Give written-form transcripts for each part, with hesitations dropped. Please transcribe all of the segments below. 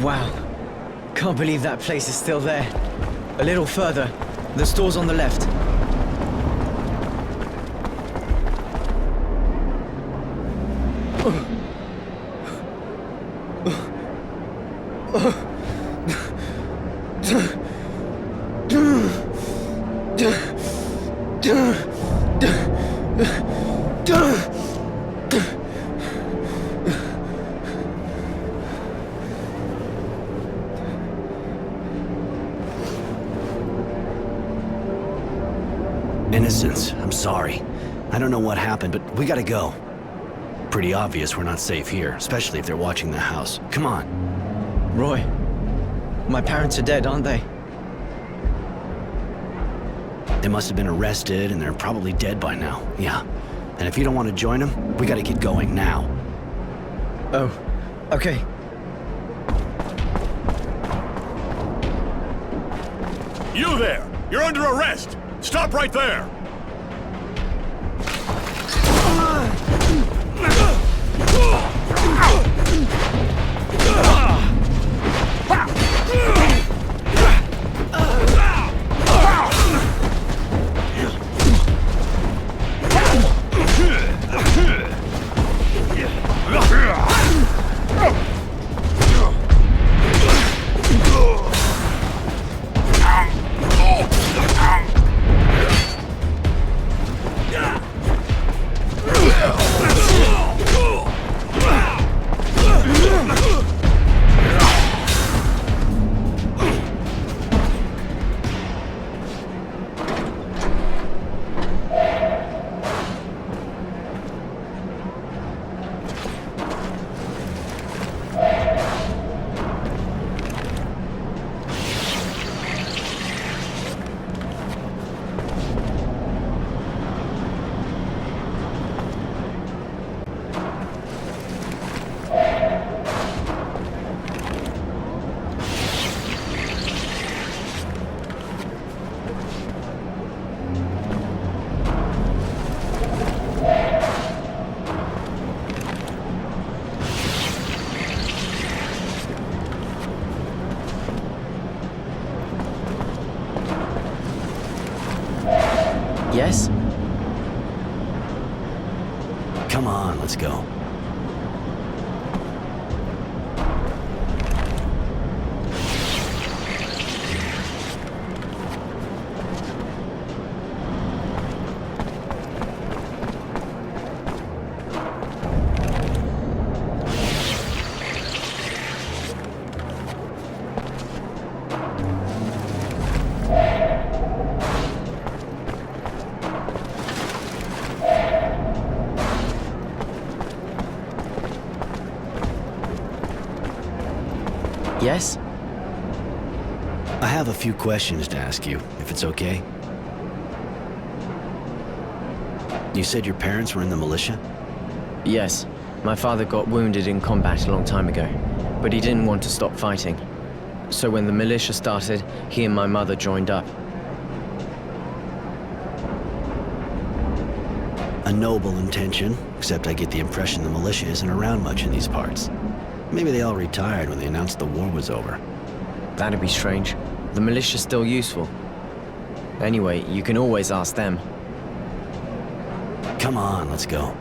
Wow. Can't believe that place is still there. A little further. The store's on the left. Innocence, I'm sorry. I don't know what happened, but we gotta go. Pretty obvious we're not safe here, especially if they're watching the house. Come on. Roy, my parents are dead, aren't they? They must have been arrested, and they're probably dead by now. Yeah. And if you don't want to join them, we gotta get going now. Oh, okay. You there! You're under arrest! Stop right there! Yes? Come on, let's go. Yes? I have a few questions to ask you, if it's okay. You said your parents were in the militia? Yes. My father got wounded in combat a long time ago, but he didn't want to stop fighting. So when the militia started, he and my mother joined up. A noble intention, except I get the impression the militia isn't around much in these parts. Maybe they all retired when they announced the war was over. That'd be strange. The militia's still useful. Anyway, you can always ask them. Come on, let's go.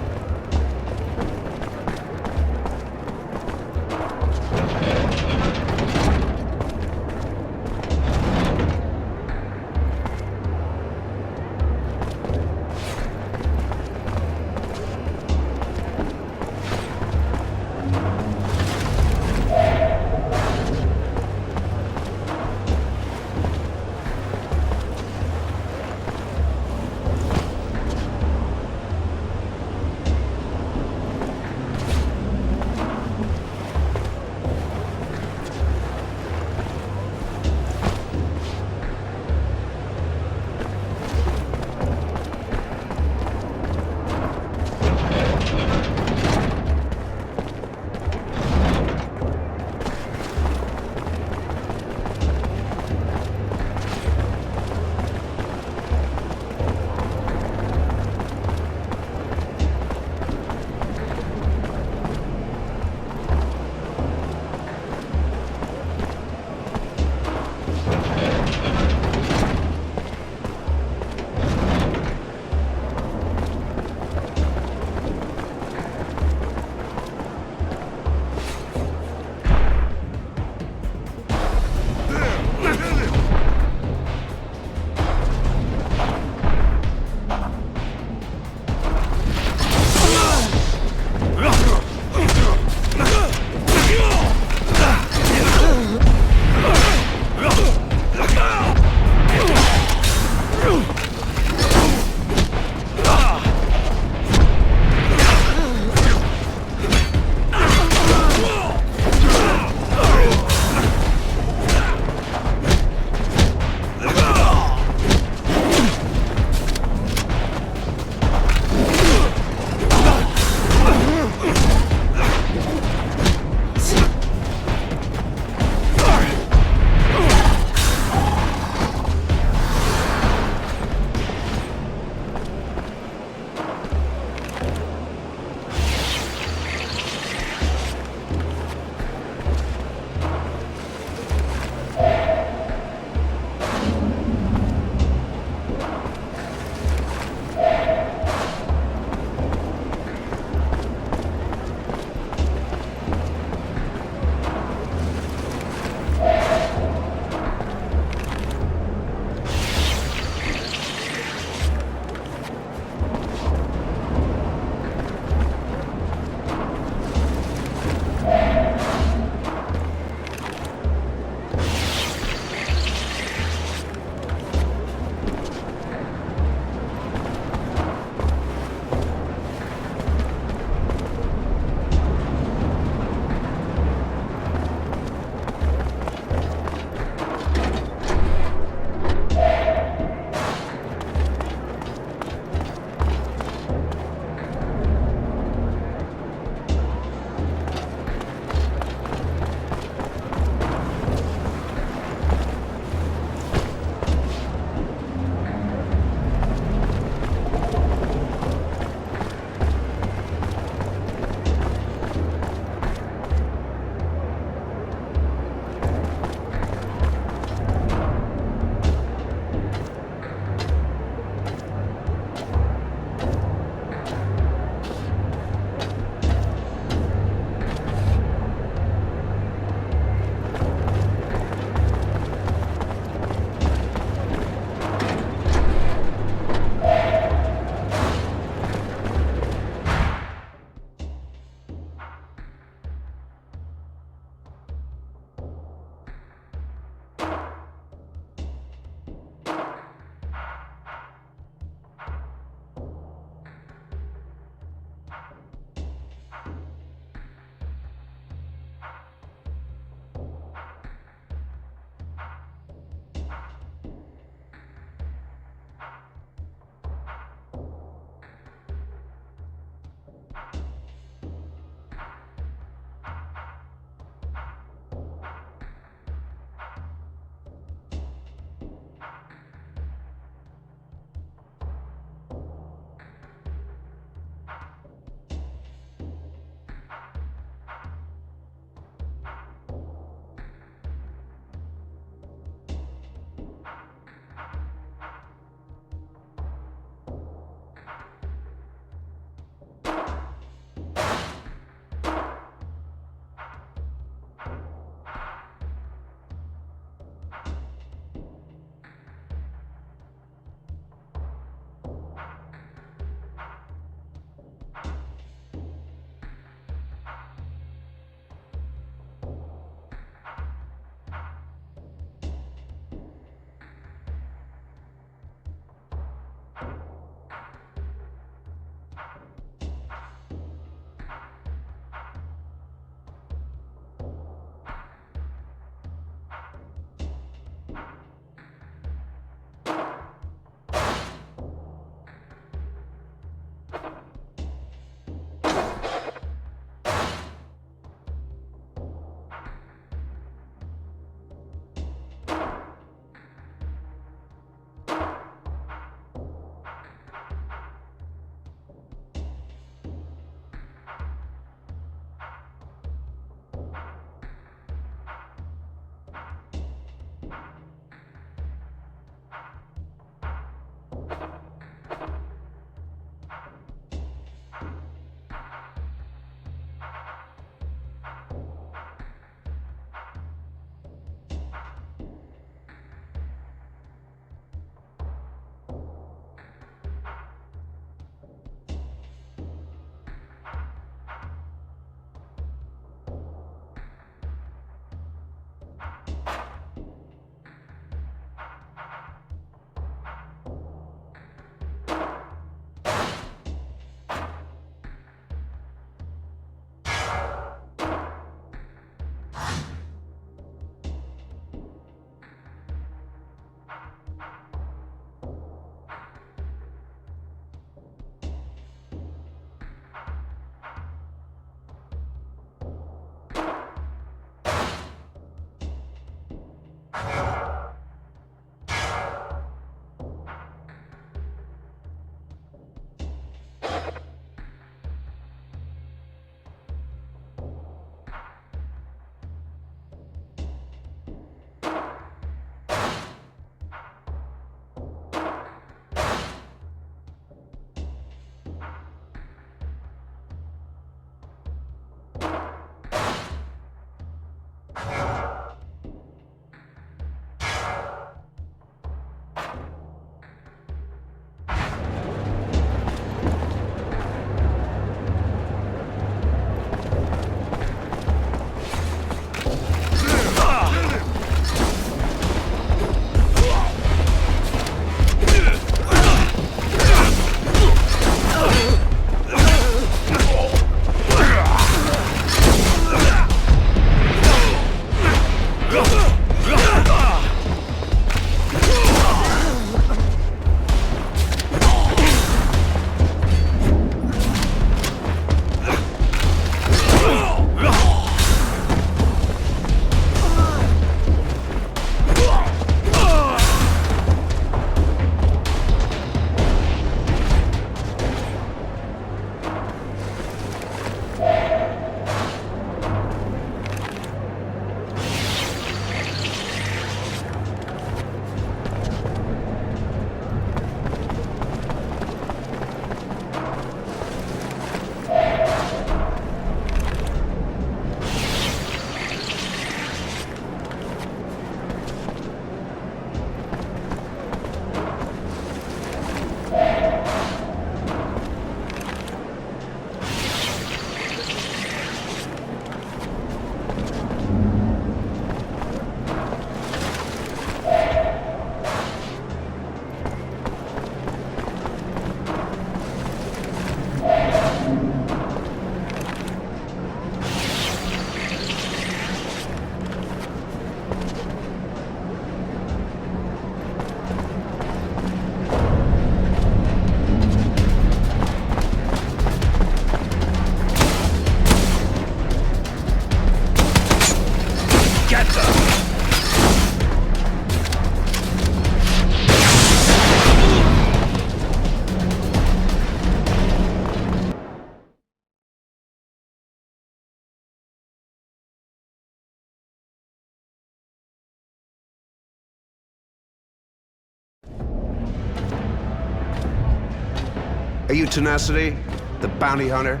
Are you Tenacity? The bounty hunter?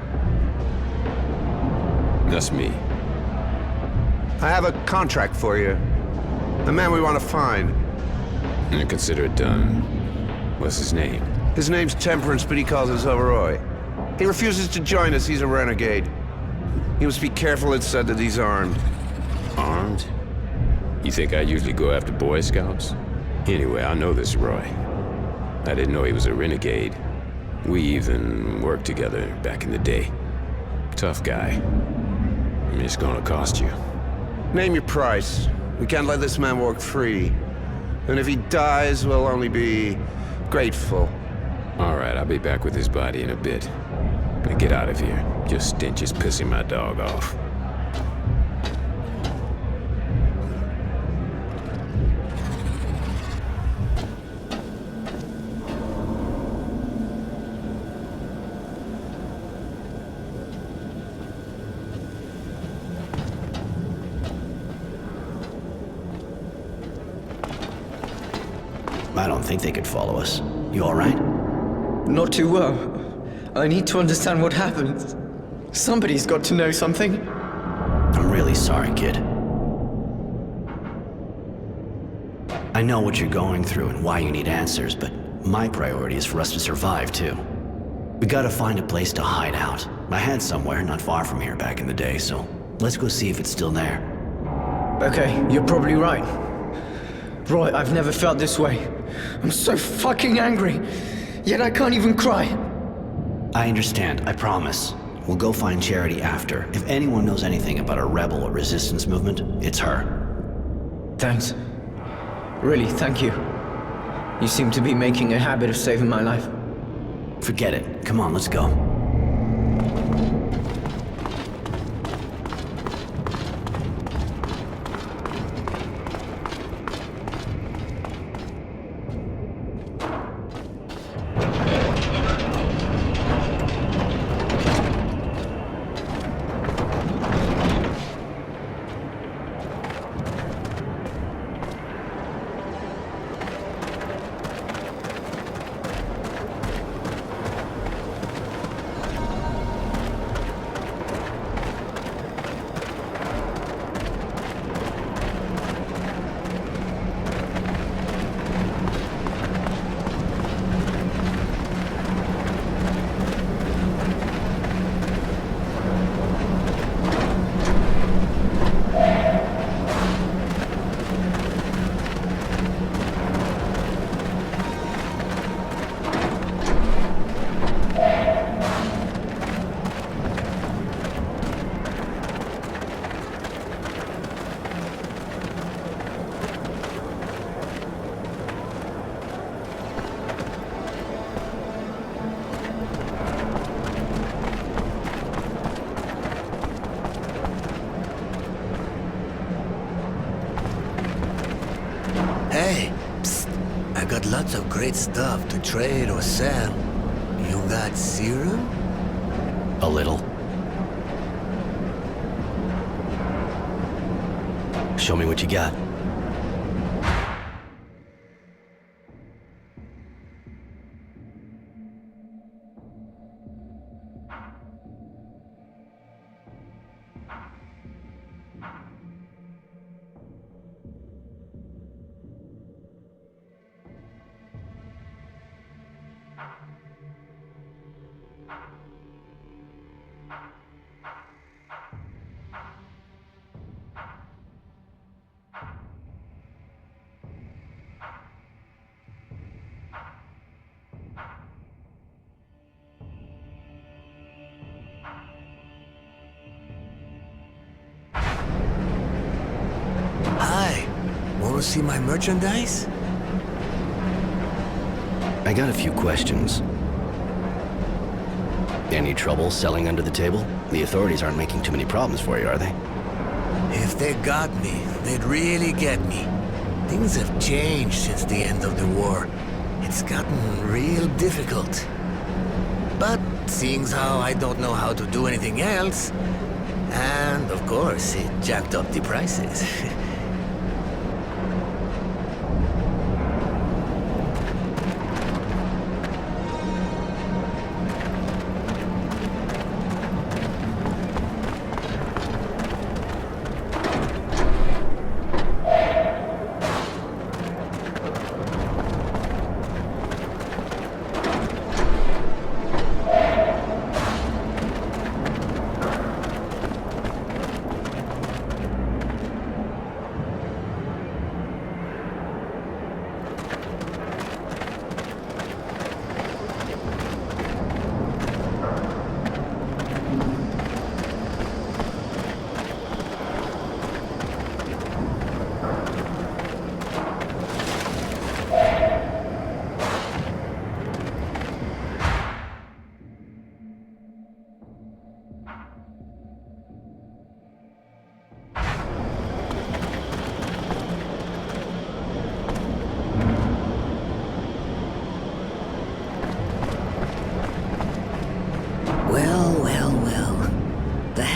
That's me. I have a contract for you. The man we want to find. I consider it done. What's his name? His name's Temperance, but he calls us Overroy. He refuses to join us. He's a renegade. You must be careful, it's said that he's armed. Armed? You think I usually go after Boy Scouts? Anyway, I know this Roy. I didn't know he was a renegade. We even worked together back in the day. Tough guy. It's gonna cost you. Name your price. We can't let this man walk free. And if he dies, we'll only be grateful. All right, I'll be back with his body in a bit. Now get out of here. Your stench is pissing my dog off. I don't think they could follow us. You all right? Not too well. I need to understand what happened. Somebody's got to know something. I'm really sorry, kid. I know what you're going through and why you need answers, but my priority is for us to survive, too. We gotta find a place to hide out. I had somewhere not far from here back in the day, so let's go see if it's still there. Okay, you're probably right. Roy, I've never felt this way. I'm so fucking angry, yet I can't even cry. I understand, I promise. We'll go find Charity after. If anyone knows anything about a rebel or resistance movement, it's her. Thanks. Really, thank you. You seem to be making a habit of saving my life. Forget it. Come on, let's go. Hey, psst. I got lots of great stuff to trade or sell. You got serum? A little. Show me what you got. Hi, wanna see my merchandise? I got a few questions. Any trouble selling under the table? The authorities aren't making too many problems for you, are they? If they got me, they'd really get me. Things have changed since the end of the war. It's gotten real difficult. But seeing how I don't know how to do anything else, and of course it jacked up the prices.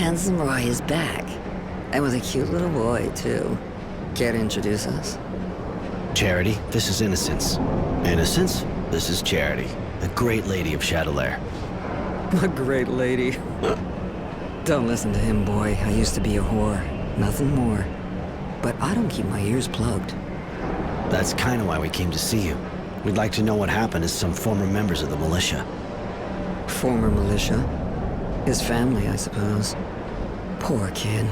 handsome Roy is back. And with a cute little boy, too. Care to introduce us? Charity, this is Innocence. Innocence, this is Charity, the great lady of Chatelaire. A great lady. Don't listen to him, boy. I used to be a whore. Nothing more. But I don't keep my ears plugged. That's kind of why we came to see you. We'd like to know what happened to some former members of the militia. Former militia? His family, I suppose. Poor kid.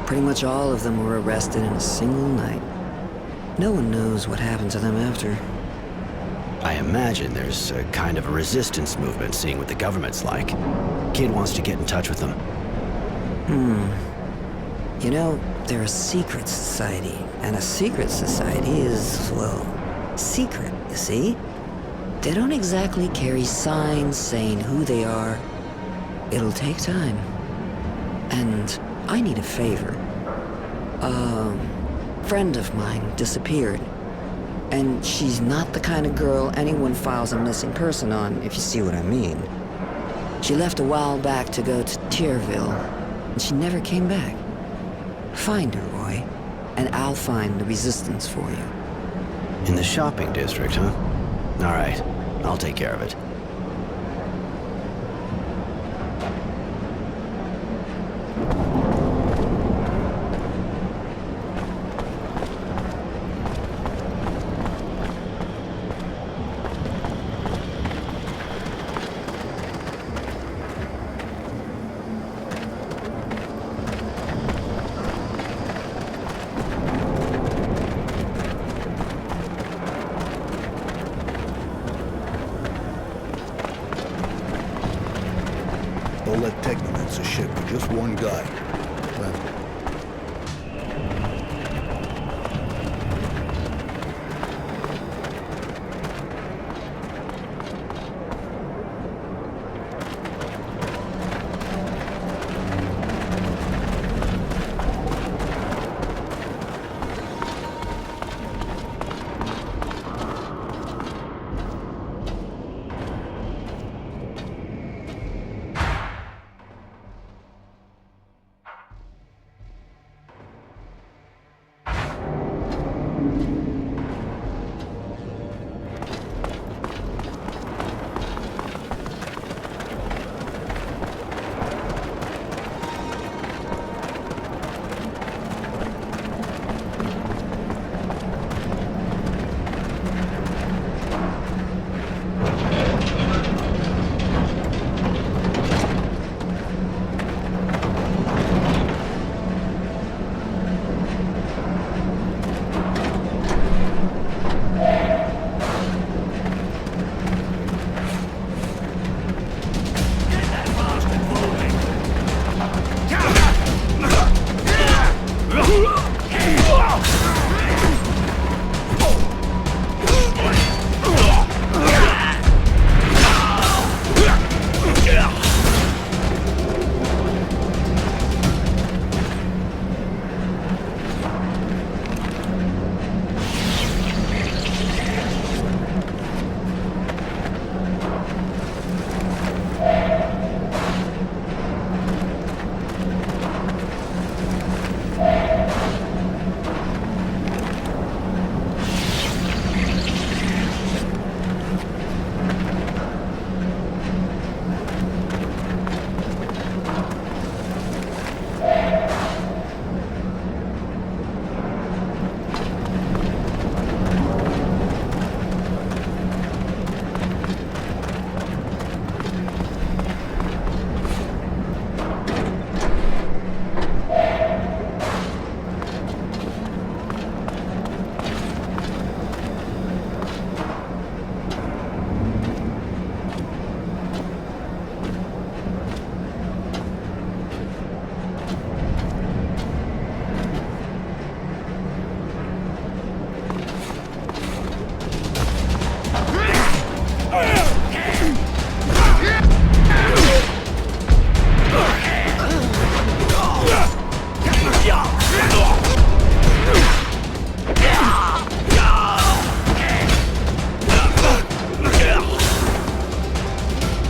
Pretty much all of them were arrested in a single night. No one knows what happened to them after. I imagine there's a kind of a resistance movement, seeing what the government's like. Kid wants to get in touch with them. You know, they're a secret society, and a secret society is, well, secret, you see? They don't exactly carry signs saying who they are. It'll take time. And I need a favor. A friend of mine disappeared. And she's not the kind of girl anyone files a missing person on, if you see what I mean. She left a while back to go to Tierville, and she never came back. Find her, Roy, and I'll find the resistance for you. In the shopping district, huh? All right, I'll take care of it. Oleg Tegman's a ship with just one guy.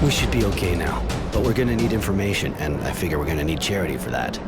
We should be okay now. But we're gonna need information, and I figure we're gonna need charity for that.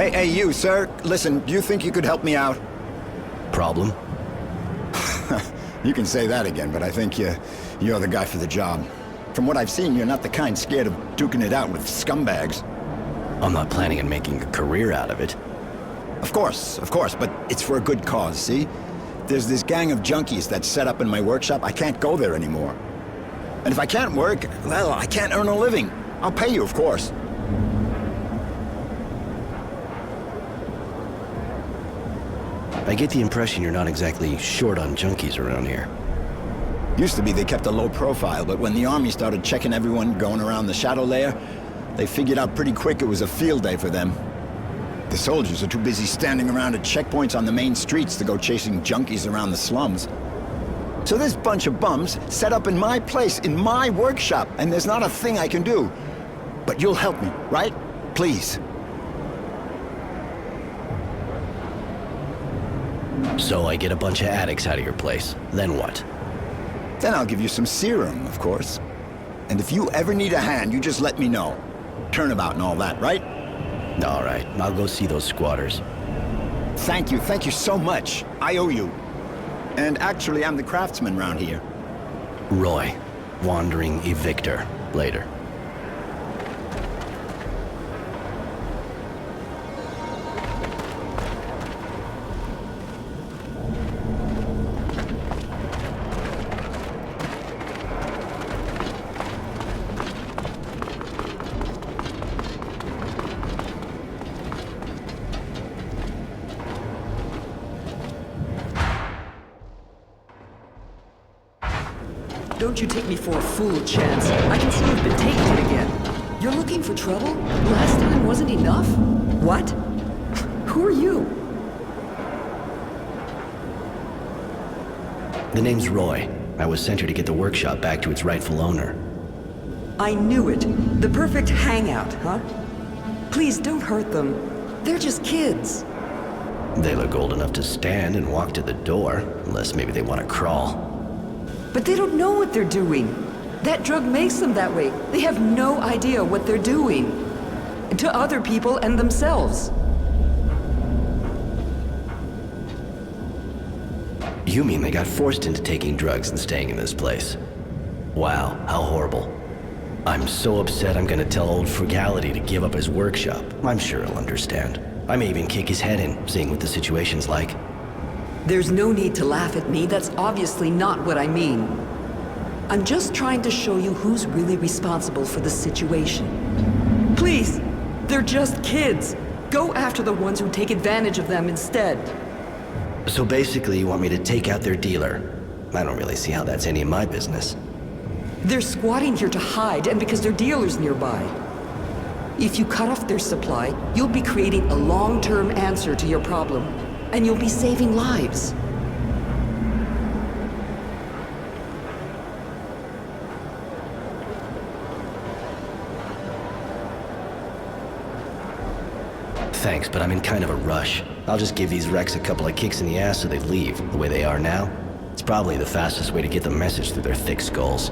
Hey, you, sir. Listen, do you think you could help me out? Problem? You can say that again, but I think you're the guy for the job. From what I've seen, you're not the kind scared of duking it out with scumbags. I'm not planning on making a career out of it. Of course, but it's for a good cause, see? There's this gang of junkies that's set up in my workshop. I can't go there anymore. And if I can't work, well, I can't earn a living. I'll pay you, of course. I get the impression you're not exactly short on junkies around here. Used to be they kept a low profile, but when the army started checking everyone going around the shadow layer, they figured out pretty quick it was a field day for them. The soldiers are too busy standing around at checkpoints on the main streets to go chasing junkies around the slums. So this bunch of bums set up in my place, in my workshop, and there's not a thing I can do. But you'll help me, right? Please. So I get a bunch of addicts out of your place. Then what? Then I'll give you some serum, of course. And if you ever need a hand, you just let me know. Turnabout and all that, right? All right, I'll go see those squatters. Thank you so much. I owe you. And actually, I'm the craftsman round here. Roy, wandering evictor. Later. Don't you take me for a fool, Chance. I can see you've been taking it again. You're looking for trouble? Last time wasn't enough? What? Who are you? The name's Roy. I was sent here to get the workshop back to its rightful owner. I knew it. The perfect hangout, huh? Please don't hurt them. They're just kids. They look old enough to stand and walk to the door, unless maybe they want to crawl. But they don't know what they're doing. That drug makes them that way. They have no idea what they're doing. To other people and themselves. You mean they got forced into taking drugs and staying in this place? Wow, how horrible. I'm so upset I'm gonna tell old Frugality to give up his workshop. I'm sure he'll understand. I may even kick his head in, seeing what the situation's like. There's no need to laugh at me. That's obviously not what I mean. I'm just trying to show you who's really responsible for the situation. Please, they're just kids. Go after the ones who take advantage of them instead. So basically, you want me to take out their dealer? I don't really see how that's any of my business. They're squatting here to hide, and because their dealer's nearby. If you cut off their supply, you'll be creating a long-term answer to your problem, and you'll be saving lives. Thanks, but I'm in kind of a rush. I'll just give these wrecks a couple of kicks in the ass so they leave. The way they are now, it's probably the fastest way to get the message through their thick skulls.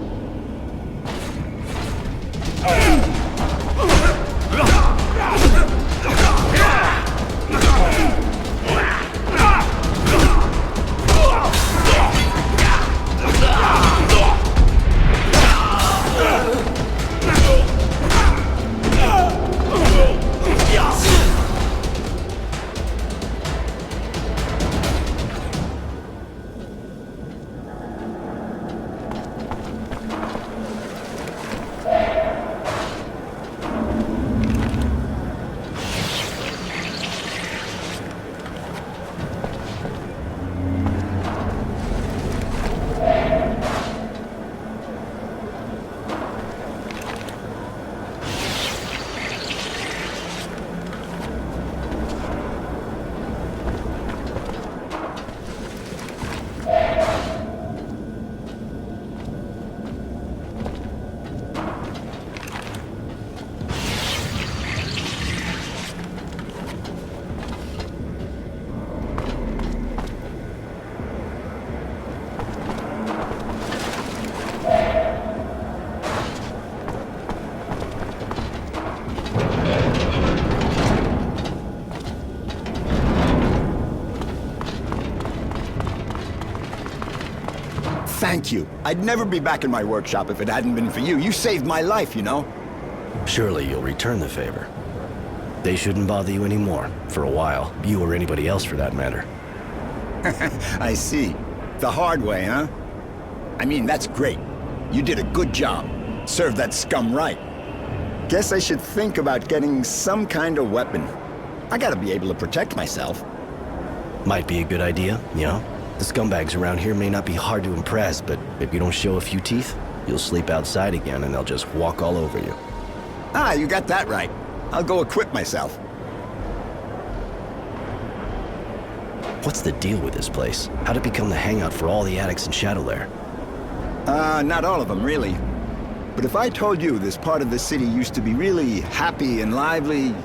Thank you. I'd never be back in my workshop if it hadn't been for you. You saved my life, you know? Surely you'll return the favor. They shouldn't bother you anymore, for a while. You or anybody else for that matter. I see. The hard way, huh? I mean, that's great. You did a good job. Served that scum right. Guess I should think about getting some kind of weapon. I gotta be able to protect myself. Might be a good idea, you know? The scumbags around here may not be hard to impress, but if you don't show a few teeth, you'll sleep outside again and they'll just walk all over you. Ah, you got that right. I'll go equip myself. What's the deal with this place? How'd it become the hangout for all the addicts in Shadowlair? Not all of them, really. But if I told you this part of the city used to be really happy and lively,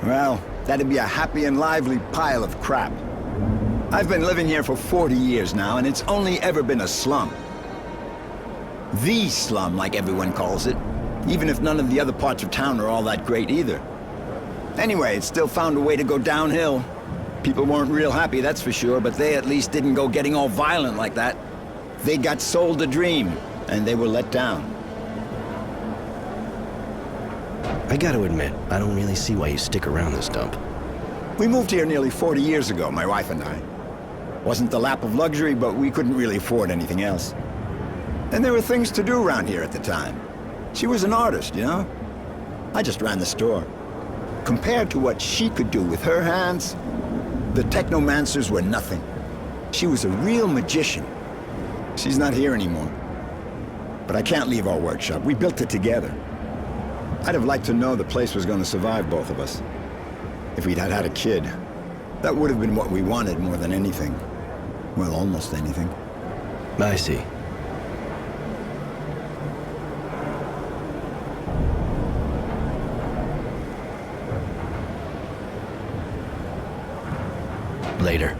well, that'd be a happy and lively pile of crap. I've been living here for 40 years now, and it's only ever been a slum. The slum, like everyone calls it, even if none of the other parts of town are all that great either. Anyway, it still found a way to go downhill. People weren't real happy, that's for sure, but they at least didn't go getting all violent like that. They got sold a dream, and they were let down. I gotta admit, I don't really see why you stick around this dump. We moved here nearly 40 years ago, my wife and I. Wasn't the lap of luxury, but we couldn't really afford anything else. And there were things to do around here at the time. She was an artist, you know? I just ran the store. Compared to what she could do with her hands, the technomancers were nothing. She was a real magician. She's not here anymore. But I can't leave our workshop. We built it together. I'd have liked to know the place was going to survive both of us. If we'd had a kid, that would have been what we wanted more than anything. Well, almost anything. I see. Later.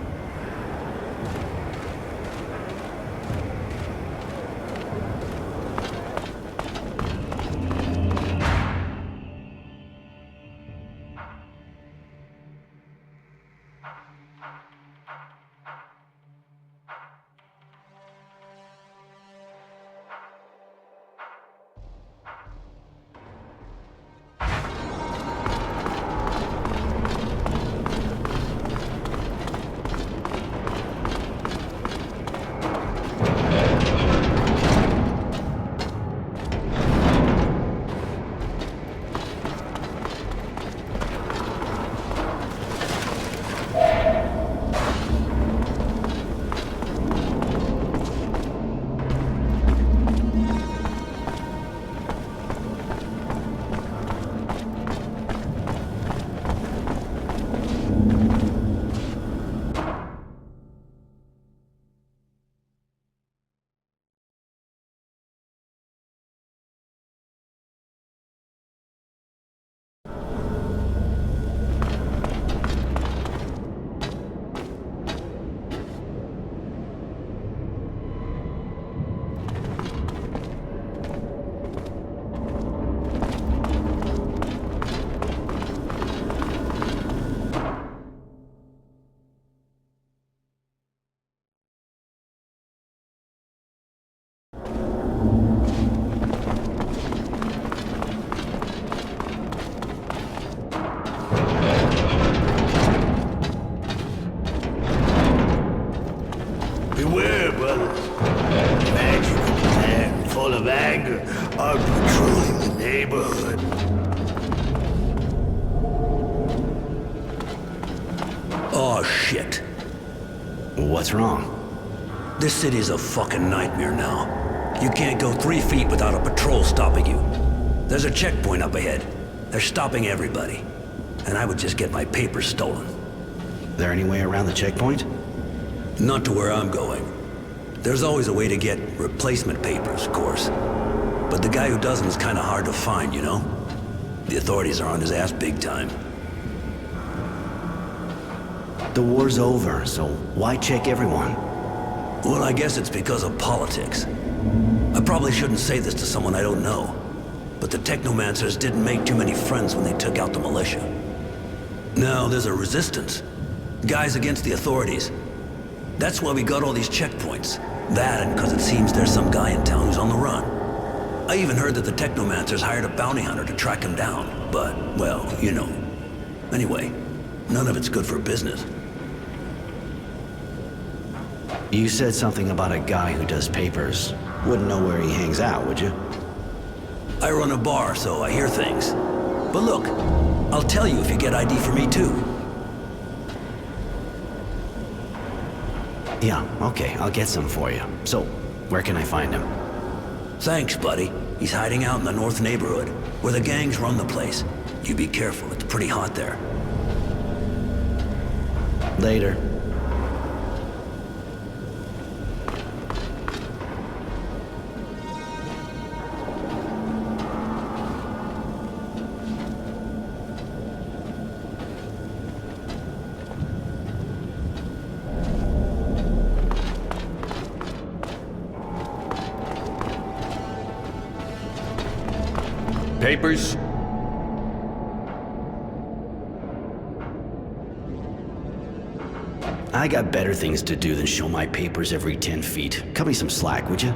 of anger, are patrolling the neighborhood. Oh, shit. What's wrong? This city's a fucking nightmare now. You can't go 3 feet without a patrol stopping you. There's a checkpoint up ahead. They're stopping everybody. And I would just get my papers stolen. There any way around the checkpoint? Not to where I'm going. There's always a way to get replacement papers, of course. But the guy who doesn't is kind of hard to find, you know? The authorities are on his ass big time. The war's over, so why check everyone? Well, I guess it's because of politics. I probably shouldn't say this to someone I don't know. But the Technomancers didn't make too many friends when they took out the militia. Now there's a resistance. Guys against the authorities. That's why we got all these checkpoints. That and because it seems there's some guy in town who's on the run. I even heard that the Technomancers hired a bounty hunter to track him down. But, well, you know. Anyway, none of it's good for business. You said something about a guy who does papers. Wouldn't know where he hangs out, would you? I run a bar, so I hear things. But look, I'll tell you if you get ID for me too. Yeah, okay, I'll get some for you. So, where can I find him? Thanks, buddy. He's hiding out in the north neighborhood, where the gangs run the place. You be careful, it's pretty hot there. Later. Papers? I got better things to do than show my papers every 10 feet. Cut me some slack, would you?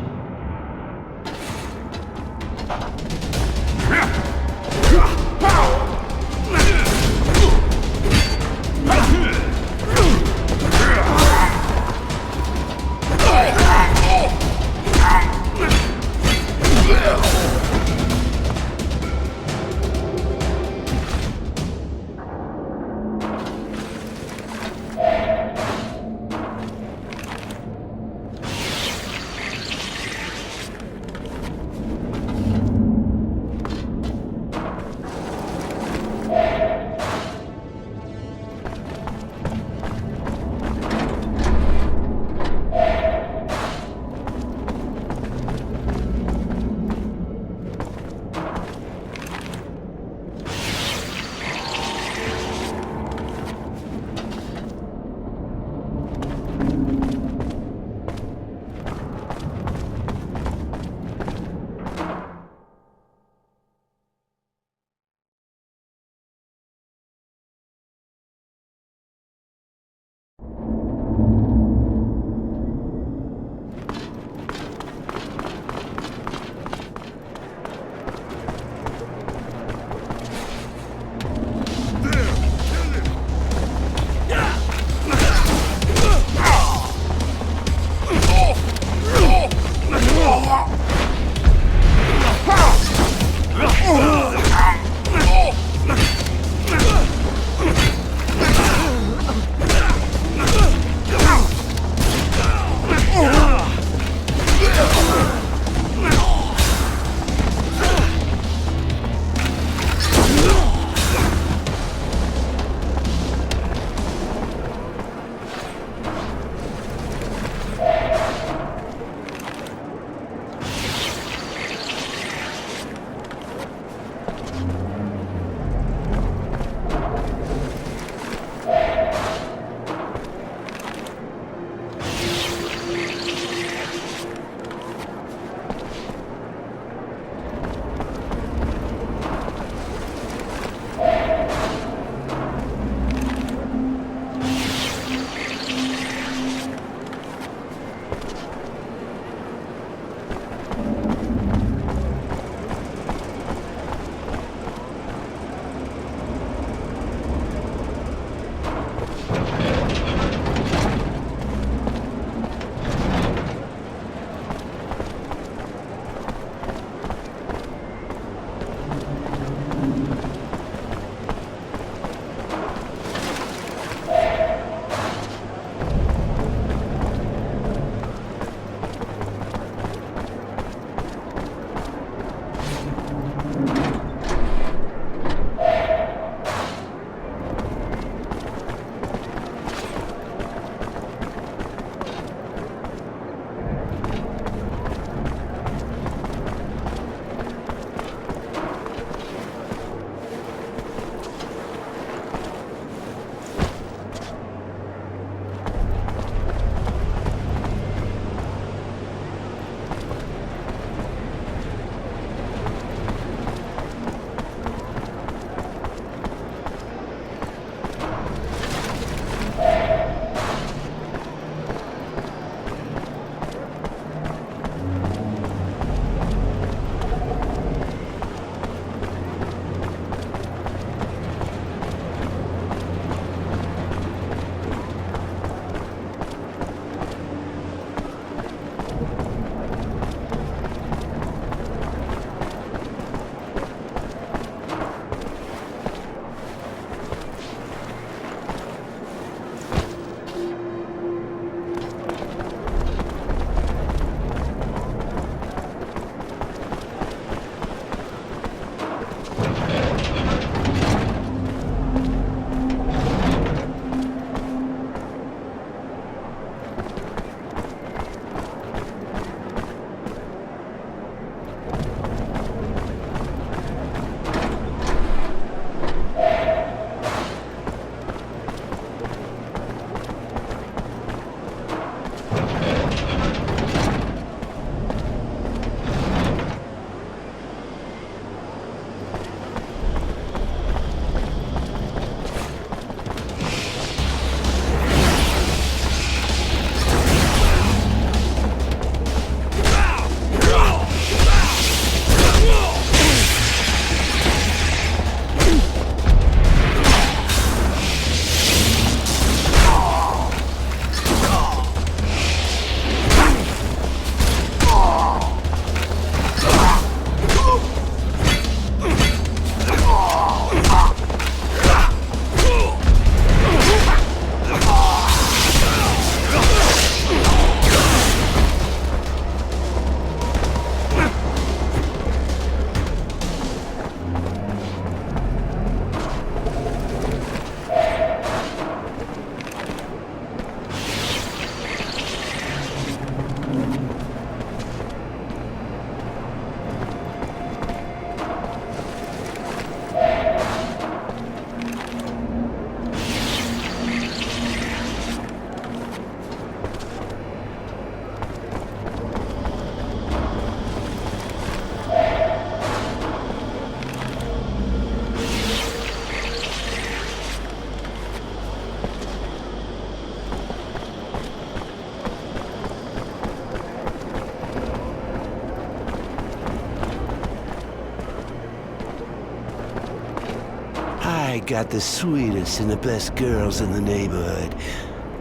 got the sweetest and the best girls in the neighborhood.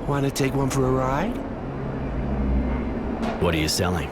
Want to take one for a ride? What are you selling?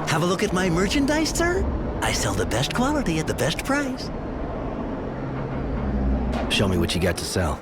Have a look at my merchandise, sir? I sell the best quality at the best price. Show me what you got to sell.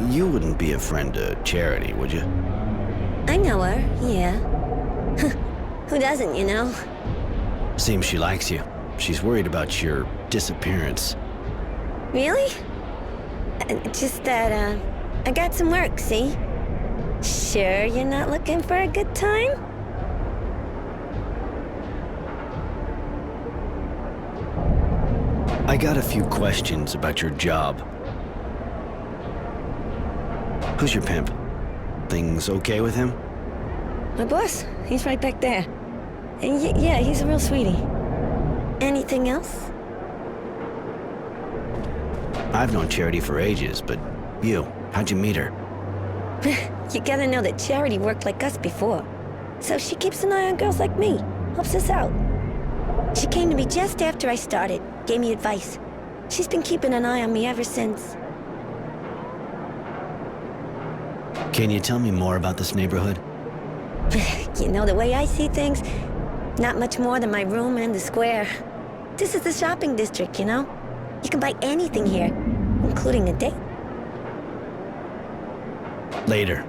You wouldn't be a friend to Charity, would you? I know her, yeah. Who doesn't, you know? Seems she likes you. She's worried about your disappearance. Really? Just that, I got some work, see? Sure you're not looking for a good time? I got a few questions about your job. Who's your pimp? Things okay with him? My boss, he's right back there. And yeah, he's a real sweetie. Anything else? I've known Charity for ages, but how'd you meet her? You gotta know that Charity worked like us before. So she keeps an eye on girls like me, helps us out. She came to me just after I started, gave me advice. She's been keeping an eye on me ever since. Can you tell me more about this neighborhood? You know, the way I see things, not much more than my room and the square. This is the shopping district, you know? You can buy anything here, including a date. Later.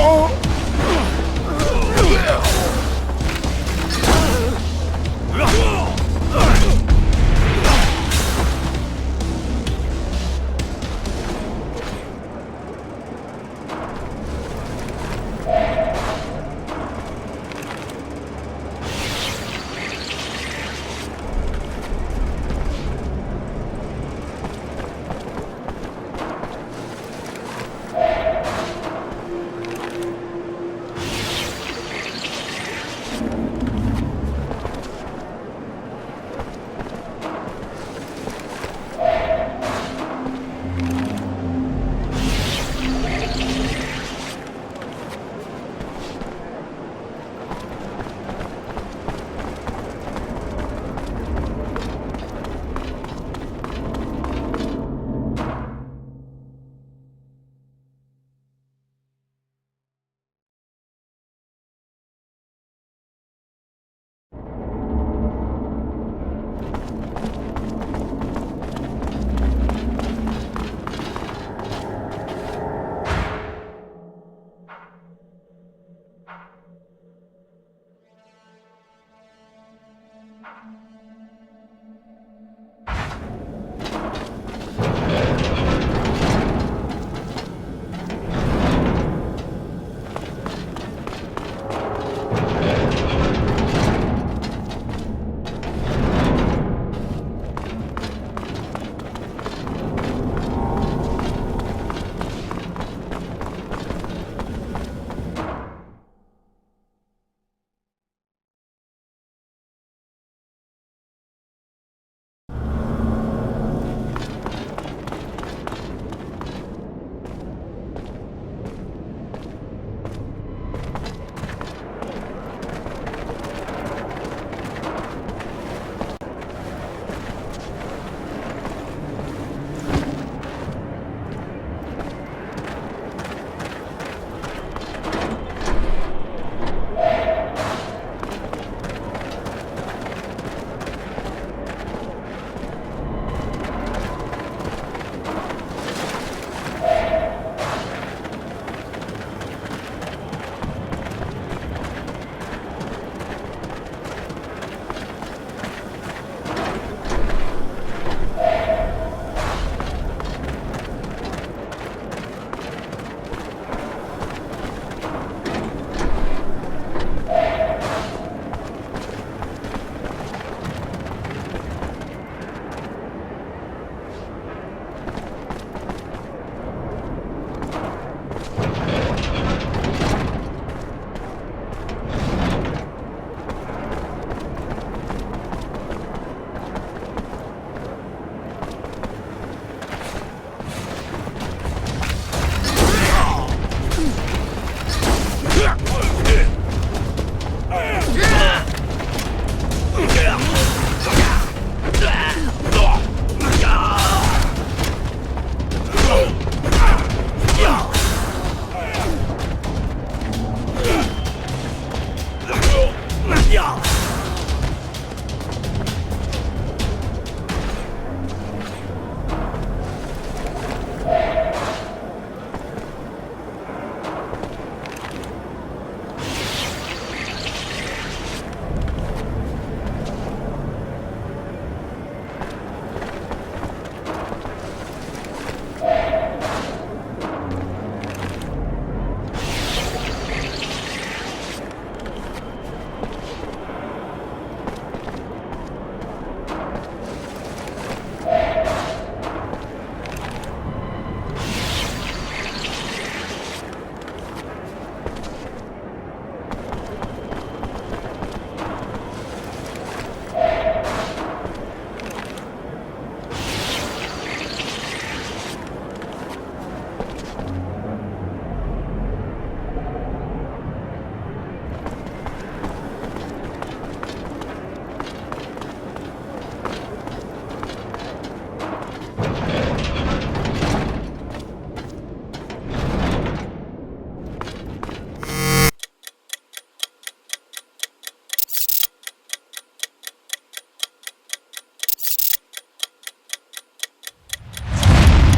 Oh!